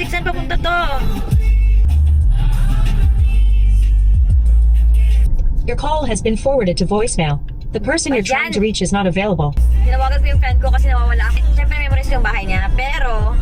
Putik, saan papunta to? Your call has been forwarded to voicemail. The person you're trying to reach is not available. Tinawagan ko yung friend ko kasi nawawala ako. Siyempre memorize ko yung bahay niya. Pero,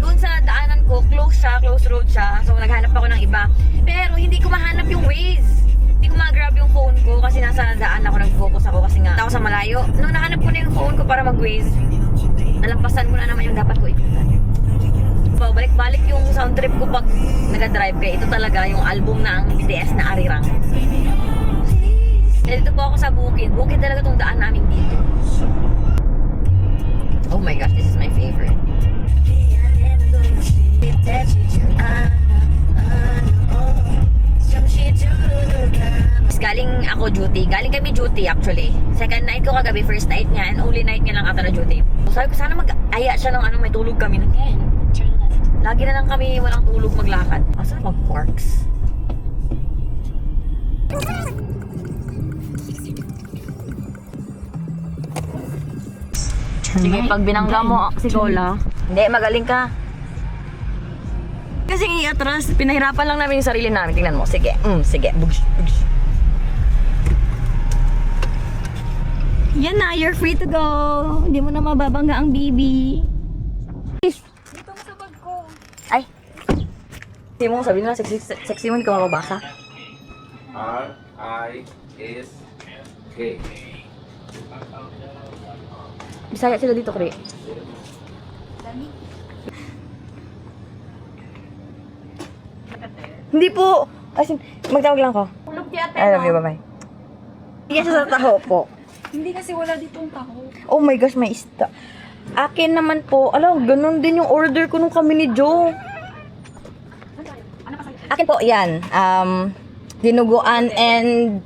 doon sa daanan ko, close road siya. So, naghanap ako ng iba. Pero, hindi ko mahanap yung Waze. Hindi ko ma-grab yung phone ko kasi nasa daan ako, nag-focus ako kasi nga ako sa malayo. Nung nahanap ko na yung phone ko para mag-Waze, nalampasan ko na naman yung dapat ko ikutan. Balik-balik yung sound trip ko pag nag-drive kaya ito talaga yung album ng BTS na Arirang. Dito po ako sa bukid. Bukid talaga tong daan namin dito. Oh my gosh, this is my favorite. Galing ako duty. Galing kami duty actually. Second night ko kagabi, first night niya, and only night niya lang ata na duty. Sabi ko sana mag-aya siya ng may tulog kami. Lagi na lang kami walang tulog maglakad. Asa mag-parks? Sige, pag binangga mo si Cola, hindi, magaling ka. Kasi atras, pinahirapan lang namin yung sarili namin. Tingnan mo, sige, sige, bugs. Yan na, you're free to go. Hindi mo na mababangga ang bibi. Dito mo sa bag ko. Ay, hindi mo sabihin na, sexy mo, hindi ka mababasa. R-I-S-K. Bisaya sila dito, Kri. Hindi po. As in, magtawag lang ko. I love you, bye-bye. Hindi siya sa taho po. Hindi kasi wala ditong taho. Oh my gosh, may isda. Akin naman po, alam, ganun din yung order ko nung kami ni Joe. Akin po, yan. Dinuguan and...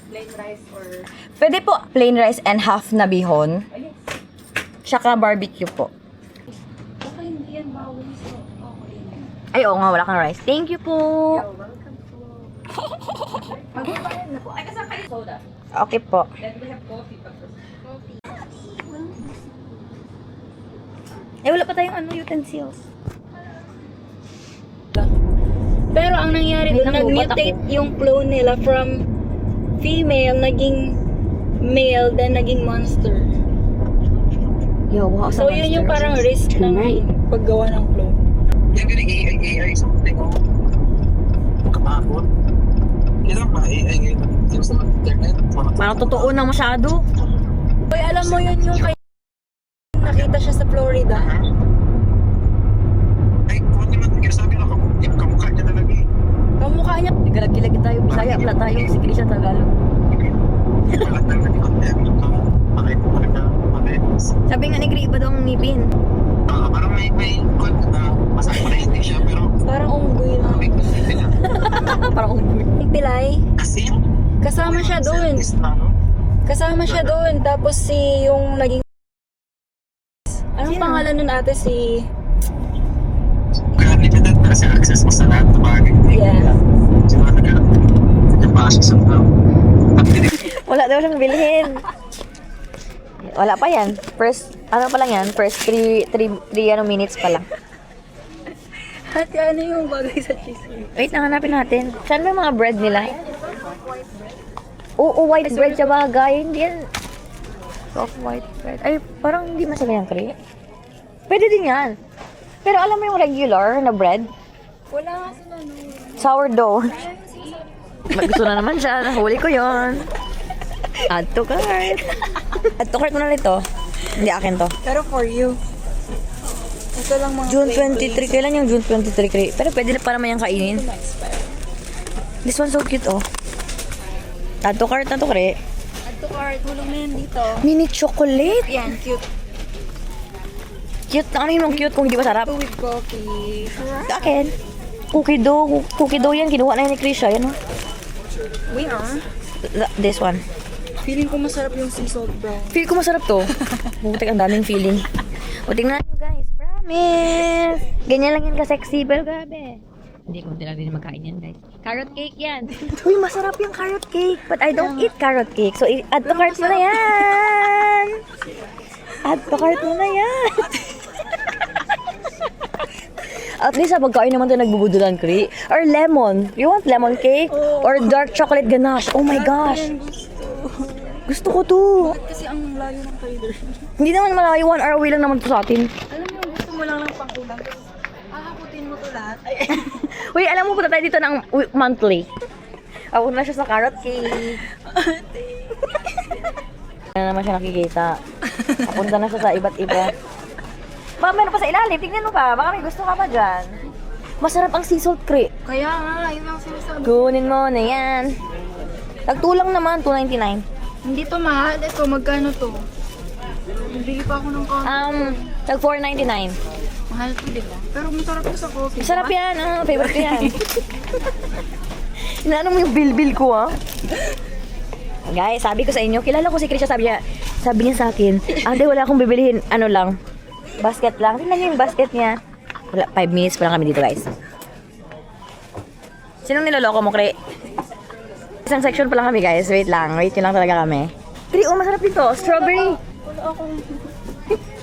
Plain rice or... Pwede po, plain rice and half na bihon. Tsaka barbecue po. Baka hindi yan bawal so okay. Ay, oo nga, wala kang rice. Thank you po. You're welcome po. Magbabayad na po. Ay, kasama kayo soda. Okay po. Then we have coffee. Coffee. Eh, wala pa tayong utensils. Pero ang nangyari doon, nag-mutate yung clone nila from female, naging male, then naging monster. Yo, wow, So yun yung parang risk ng paggawa ng clone. Yan galing AI something ko. Makapagod. Yan ang mga AI ngayon. Yung sa internet. Parang totoo na masyado. Hoy, alam mo yun yung kay nakita siya sa Florida. Ay, kung naman sabi na kamukha niya talaga eh. Kamukha niya. Naglalagi tayo, Bisaya, wala tayo, si Krisha Tagalog. Lahat ng nag-content. Pakit mo talaga. Sabi nga ni Gri, iba daw ang ngipin. Parang may masaya ko na hindi siya pero Parang unggoy lang. may kusipin na. Parang unggoy. Pilay. Kasi Kasama siya doon. Kasama siya doon. Tapos si yung naging... Anong pangalan nun ate? Si... kaya limited na kasi access mo sa lahat ng bagay. Yeah. Siguro nag-passion sa tao. Wala daw siyang bilhin. Wala pa yan. First, ano pa lang yan? First 3 minutes pa lang. Ate, ano yung bagay sa cheese? Wait, hanapin natin. Saan ba yung mga bread nila? Oo, white bread siya bagay. Hindi yan. Soft white bread. Ay, parang hindi masala yan, Kri. Pwede din yan. Pero alam mo yung regular na bread? Wala nga sila no. Sourdough. Gusto na naman siya. Nahuli ko yon. Add to cart. Add to cart mo na nito. Hindi akin to. Pero for you. Ito lang mga June plain 23. Kailan yung June 23, Kri? Pero pwede na pa naman yung kainin. This one's so cute, oh. Add to cart na to, Kri. Add to cart. Hulog na yan dito. Mini chocolate. Yan, cute. Cute na kami yung cute kung hindi masarap. Ito with coffee. Sa akin. Cookie dough yan. Kinuha na yun ni Krisha. Yan, oh. We are. This one. Feeling ko masarap yung sea salt brown. Feel ko masarap to. Butik, ang daming feeling. O, tingnan nyo, guys. Promise! Ganyan lang yan ka-sexy. Pero grabe. Hindi ko lang din magkain yan, guys. Carrot cake yan. Uy, masarap yung carrot cake. But I don't eat carrot cake. So, add to cart mo na yan. Add to cart mo na yan. At least sa pagkain naman tayo nagbubudulan, Kri. Or lemon. You want lemon cake? Or dark chocolate ganache? Oh my gosh. Gusto ko to. Kasi ang layo ng trader. Hindi naman malayo. 1 hour away lang naman to sa atin. Alam mo, gusto mo lang ng pangkulang. Hahaputin mo to lahat. Uy, alam mo, punta tayo dito ng monthly. Ako na siya sa carrot cake. Na naman siya nakikita. Papunta na siya sa iba't iba. Baka meron pa sa ilalim. Tignan mo pa. Baka may gusto ka pa dyan. Masarap ang sea salt, Kri. Kaya nga, yun ang sinasabi. Kunin mo na yan. Tagtulang naman, $2.99. Hindi to mahal. Ito, magkano to? Bili pa ako ng coffee. Tag $4.99. Mahal to, di ba? Pero masarap to sa coffee. Masarap yan. Favorite ko yan. Inaano mo yung bil-bil ko, ha? Guys, sabi ko sa inyo, kilala ko si Krisha, sabi niya sa akin, ate, wala akong bibilihin, ano lang, basket lang. Tingnan niyo yung basket niya. Wala, 5 minutes pa lang kami dito, guys. Sinong niloloko mo, Kri? Isang section pa lang kami, guys. Wait lang talaga kami. Kri, oh, masarap dito. Strawberry. Wala akong...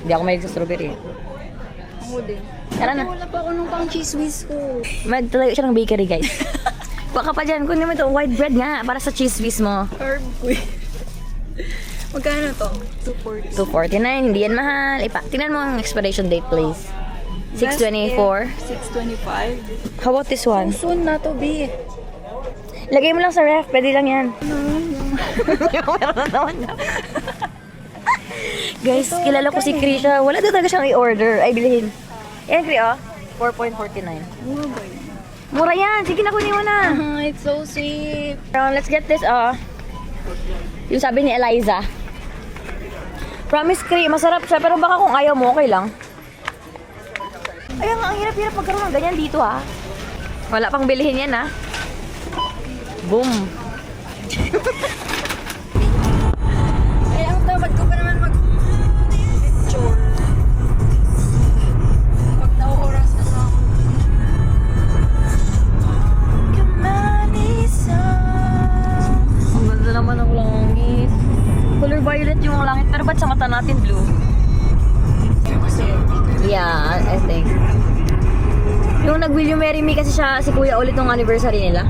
Hindi ako mahilig sa strawberry. Ako din. Tara na. Wala pa ako nung pang cheese whiz ko. Magtatayo siya ng bakery, guys. Baka pa dyan, kunin mo ito, white bread nga, para sa cheese whiz mo. Herb queen. Magkano to? 240. $2.49, hindi yan mahal. Tingnan mo ang expiration date, please. 6/24. 625. How about this one? Soon na to, B. Lagay mo lang sa ref, pwede lang yan. Guys, kilala ko si Krisha. Wala daw talaga siyang i-order. Ay, bilhin. Yan, Kri, oh. $4.49. Mura ba yun? Mura yan. Sige na, kunin mo na. It's so sweet. Let's get this, yung sabi ni Eliza. Promise, Kri, masarap siya. Pero baka kung ayaw mo, okay lang. Ay, ang hirap-hirap magkaroon ng ganyan dito, ha. Wala pang bilihin yan, ha. Boom. Eh, ang tamad ko pa naman mag-picture. Pag nauoras na ako. Ang ganda naman ng langit. Color violet yung langit, pero ba't sa mata natin blue? Yeah, I think. Yung nag-Will You Marry Me kasi siya, si Kuya ulit ng anniversary nila.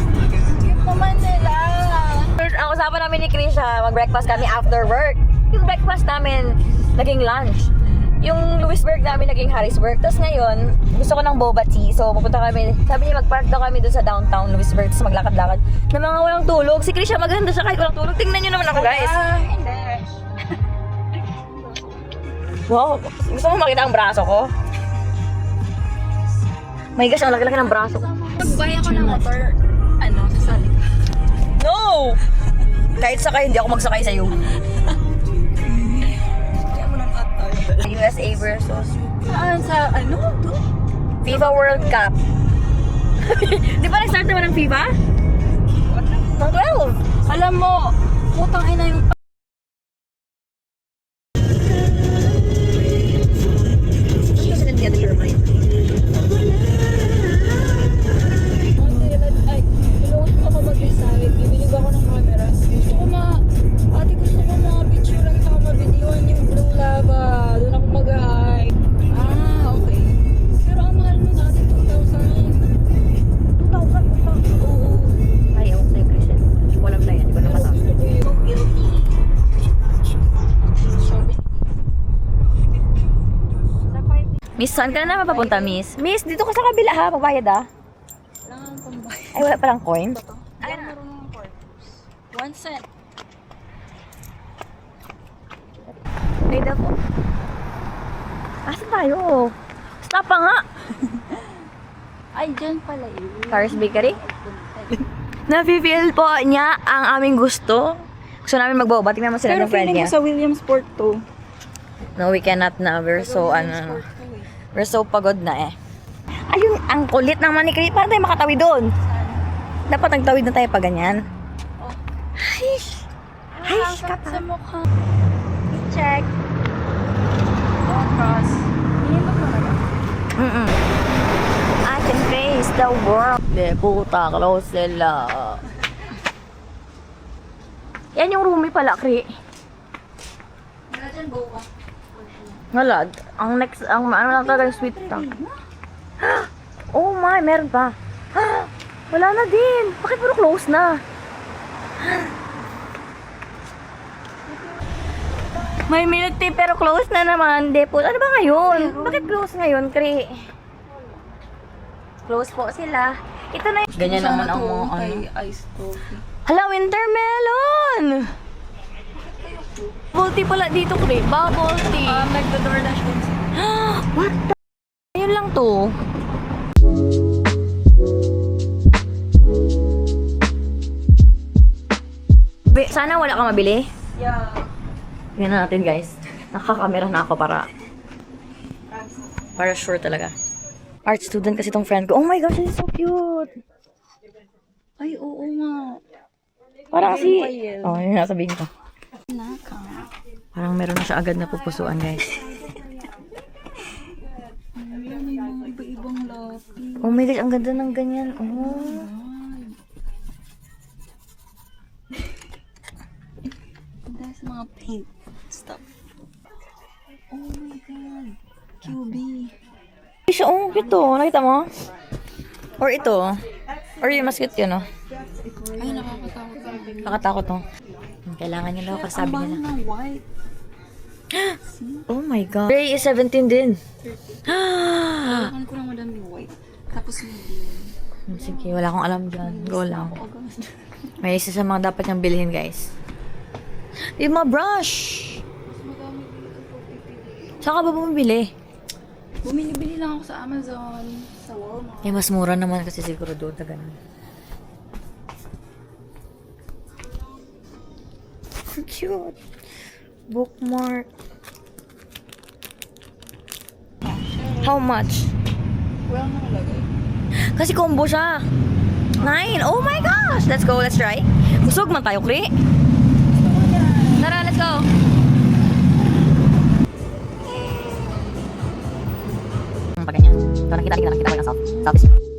Cute naman nila. Ang usapan namin ni Krisha, mag-breakfast kami after work. Yung breakfast namin, naging lunch. Yung Lewisburg namin, naging Harrisburg. Tapos ngayon, gusto ko ng boba tea. So, pupunta kami. Sabi niya, mag-park daw kami dun sa downtown Lewisburg. Tapos maglakad-lakad. Na mga walang tulog. Si Krisha, maganda siya kahit walang tulog. Tingnan niyo naman ako, guys. Hindi. Wow, gusto mo makita ang braso ko? My gosh, ang laki-laki ng braso ko. Pag-buy ako ng motor, sasali ka. No! Kahit sakay, hindi ako magsakay sa'yo. Kaya mo ng atay. USA versus Saan? Sa to? FIFA World Cup. Di ba nag-start naman ng FIFA? Ng 12. Alam mo, putang ina yung Miss, saan ka na naman papunta, Miss? Miss, dito ka sa kabila, ha? Magbayad, ha? kailangan pambayad. Ay, wala palang coin. Ay, meron ng coins. 1 cent. Wait ako. Asan tayo? Stop pa nga! Ay, dyan pala yun. Paris Bakery? Nafe-feel po niya ang aming gusto. Gusto namin magboba. Tingnan mo sila Pero ng friend feeling niya. ko sa Williamsport to. No, we cannot na. We're so, we're so pagod na eh. Ayun, ang kulit naman ni Kri. Paano tayo makatawid doon? Dapat nagtawid na tayo pa ganyan. Oh. Aish! Aish ka pa. Sa mukha. Check. Don't cross. Hinimot mo na ba? I can face the world. De puta, close sila. Yan yung roomie pala, Kri. Wala dyan, boba. Wala. Ang next, ang ano lang talaga yung sweet tongue. Oh my, meron pa. Wala na din. Bakit puro close na? May milk tea pero close na naman. Depot. Ano ba ngayon? Bakit close ngayon, Kri? Close po sila. Ito na yung... Ganyan naman ang mga ano. Iced coffee. Hala, winter melon! Bubble tea pala dito, Kri. Bubble tea. Nagdo-DoorDash din siya. What the? Ayun lang to. Sana wala ka mabili. Yeah. Tingnan natin, guys. Nakakamera na ako para sure talaga. Art student kasi tong friend ko. Oh my gosh, this is so cute. Ay, oo nga. Parang si... Ayun. Oh, yun nasabihin ko. Naka. Parang meron na siya agad na pupusuan, guys. May mga iba-ibang lapi. Oh my gosh, ang ganda ng ganyan. Oh. Dahil sa mga paint stuff. Oh my God. QB. Siya, oh, cute to. Nakita mo? Or ito. Or yung mas cute yun, oh. Ay, nakakatakot. Nakatakot, oh. Kailangan niya daw kasabi niya na. Ang white. Oh my God. Ray is 17 din. Kailangan ko lang madami white. Tapos medium. Sige, wala akong alam dyan. Go lang. May isa sa mga dapat niyang bilhin, guys. Yung mga brush. Saan ka ba bumibili? Bumili-bili lang ako sa Amazon, sa Walmart. Eh, mas mura naman kasi siguro doon na ganun. Cute. Bookmark. How much? Well, nakalagay. Kasi combo siya. 9. Oh my gosh! Let's go, let's try. Busog man tayo, Kri. Tara, let's go. Pag ganyan. Ito, nakita ko yung selfies.